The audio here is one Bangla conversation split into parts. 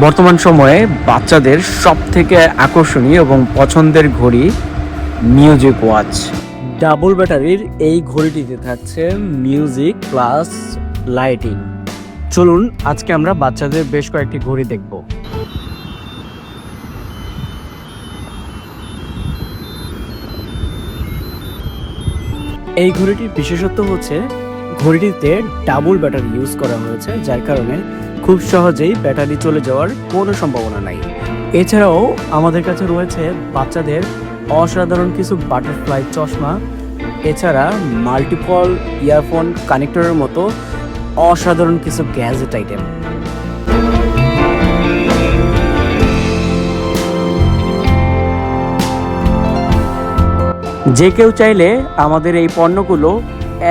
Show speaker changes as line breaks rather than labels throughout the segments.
বর্তমান সময়ে বাচ্চাদের সবথেকে আকর্ষণীয় এবং পছন্দের ঘড়ি মিউজিক ওয়াচ। ডাবল ব্যাটারির এই ঘড়িটিতে থাকছে মিউজিক প্লাস লাইটিং। চলুন আজকে আমরা বাচ্চাদের বেশ কয়েকটি ঘড়ি দেখব। এই ঘড়িটির বিশেষত্ব হচ্ছে ঘড়িটিতে ডাবল ব্যাটারি ইউজ করা হয়েছে, যার কারণে খুব সহজেই ব্যাটারি চলে যাওয়ার কোনো সম্ভাবনা নাই। এছাড়াও আমাদের কাছে রয়েছে বাচ্চাদের অসাধারণ কিছু বাটারফ্লাই চশমা, এছাড়া মাল্টিপল ইয়ারফোন কানেক্টরের মতো অসাধারণ কিছু গ্যাজেট আইটেম। যে কেউ চাইলে আমাদের এই পণ্যগুলো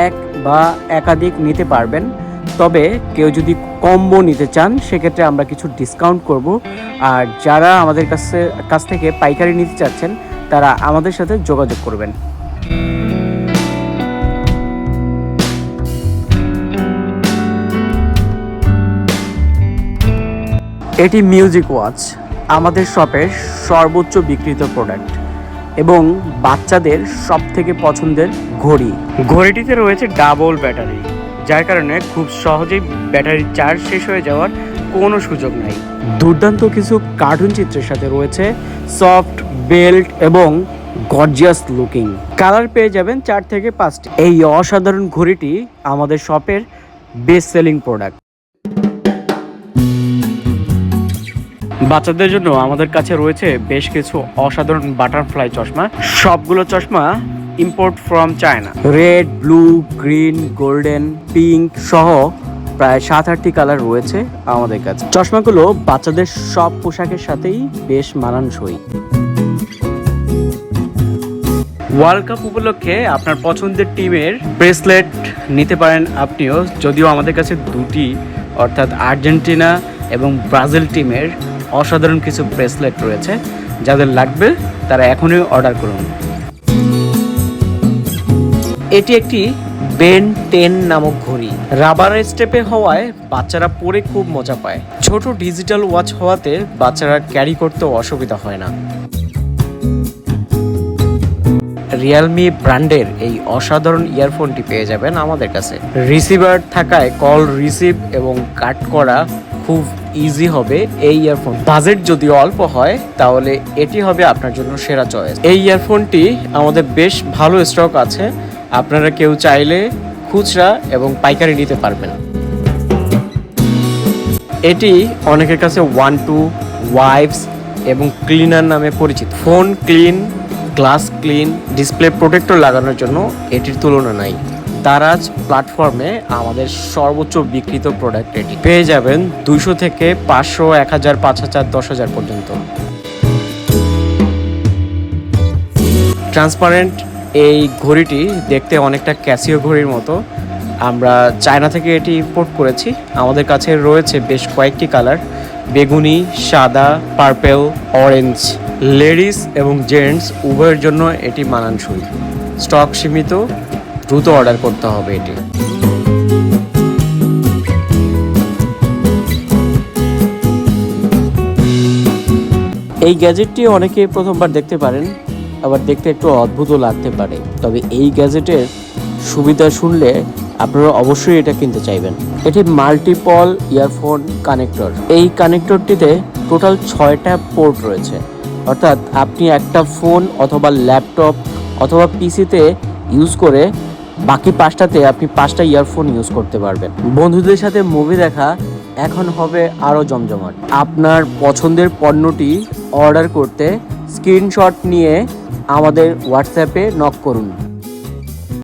এক বা একাধিক নিতে পারবেন, তবে কেউ যদি কম্বো নিতে চান সেক্ষেত্রে আমরা কিছু ডিসকাউন্ট করব। আর যারা আমাদের কাছ থেকে পাইকারি নিতে চাচ্ছেন তারা আমাদের সাথে যোগাযোগ করবেন। এটি মিউজিক ওয়াচ, আমাদের শপের সর্বোচ্চ বিক্রিত প্রোডাক্ট এবং বাচ্চাদের সবথেকে পছন্দের ঘড়ি। ঘড়িটিতে রয়েছে ডাবল ব্যাটারি, যার কারণে খুব সহজেই ব্যাটারি চার্জ শেষ হয়ে যাওয়ার কোনো সুযোগ নাই। দুর্দান্ত কিছু কার্টুন চিত্রের সাথে রয়েছে সফট বেল্ট এবং গর্জিয়াস লুকিং। কালার পেয়ে যাবেন 4 থেকে 5টি। এই অসাধারণ ঘড়িটি আমাদের শপের বেস্ট সেলিং প্রোডাক্ট। বাচ্চাদের জন্য আমাদের কাছে রয়েছে বেশ কিছু অসাধারণ বাটারফ্লাই চশমা। সবগুলো চশমা import from China. Red, blue, green, golden, pink সহ প্রায় 7-8টি কালার রয়েছে আমাদের কাছে। চশমাগুলো বাচ্চাদের সব পোশাকের সাথেই বেশ মানানসই। ওয়ার্ল্ড কাপ উপলক্ষে আপনার পছন্দের টিমের ব্রেসলেট নিতে পারেন আপনিও, যদিও আমাদের কাছে দুটি অর্থাৎ আর্জেন্টিনা এবং ব্রাজিল টিমের অসাধারণ কিছু ব্রেসলেট রয়েছে। যাদের লাগবে তারা এখনই অর্ডার করুন। এটি একটি বেন 10 নামক ঘড়ি। রাবারের স্টেপে হওয়ায় বাচ্চারা পরে খুব মজা পায়। ছোট ডিজিটাল ওয়াচ হওয়াতে বাচ্চারা ক্যারি করতেও অসুবিধা হয় না। রিয়েলমি ব্র্যান্ডের এই অসাধারণ ইয়ারফোনটি পেয়ে যাবেন আমাদের কাছে। রিসিভার থাকায় কল রিসিভ এবং কাট করা খুব ইজি হবে এই ইয়ারফোন। বাজেট যদি অল্প হয় তাহলে এটি হবে আপনার জন্য সেরা চয়েস। এই ইয়ারফোনটি আমাদের বেশ ভালো স্টক আছে, আপনারা কেউ চাইলে খুচরা এবং পাইকারি নিতে পারবেন। এটি অনেকের কাছে 1-2 ওয়াইপস এবং ক্লিনার নামে পরিচিত। Phone clean, glass clean, display protector লাগানোর জন্য এটির তুলনা নাই। দারাজ প্ল্যাটফর্মে আমাদের সর্বোচ্চ বিক্রিত প্রোডাক্ট এটি পেয়ে যাবেন 200 থেকে 500, 1000, 5000, 10000 পর্যন্ত। ট্রান্সপারেন্ট এই ঘড়িটি দেখতে অনেকটা ক্যাসিও ঘড়ির মতো। আমরা চায়না থেকে এটি ইম্পোর্ট করেছি। আমাদের কাছে রয়েছে বেশ কয়েকটি কালার: বেগুনি, সাদা, পার্পেল, অরেঞ্জ। লেডিস এবং জেন্টস উভয়ের জন্য এটি মানানসই। স্টক সীমিত, দ্রুত অর্ডার করতে হবে এটি। এই গ্যাজেটটি অনেকে প্রথমবার দেখতে পারেন, আবার দেখতে একটু অদ্ভুতও লাগতে পারে, তবে এই গ্যাজেটের সুবিধা শুনলে আপনারা অবশ্যই এটা কিনতে চাইবেন। এটি মাল্টিপল ইয়ারফোন কানেক্টর। এই কানেক্টরটিতে টোটাল 6টা পোর্ট রয়েছে, অর্থাৎ আপনি একটা ফোন অথবা ল্যাপটপ অথবা পিসিতে ইউজ করে বাকি 5টাতে আপনি 5টা ইয়ারফোন ইউজ করতে পারবেন। বন্ধুদের সাথে মুভি দেখা এখন হবে আরও জমজমাট। আপনার পছন্দের পণ্যটি অর্ডার করতে স্ক্রিনশট নিয়ে আমাদের হোয়াটসঅ্যাপে নক করুন।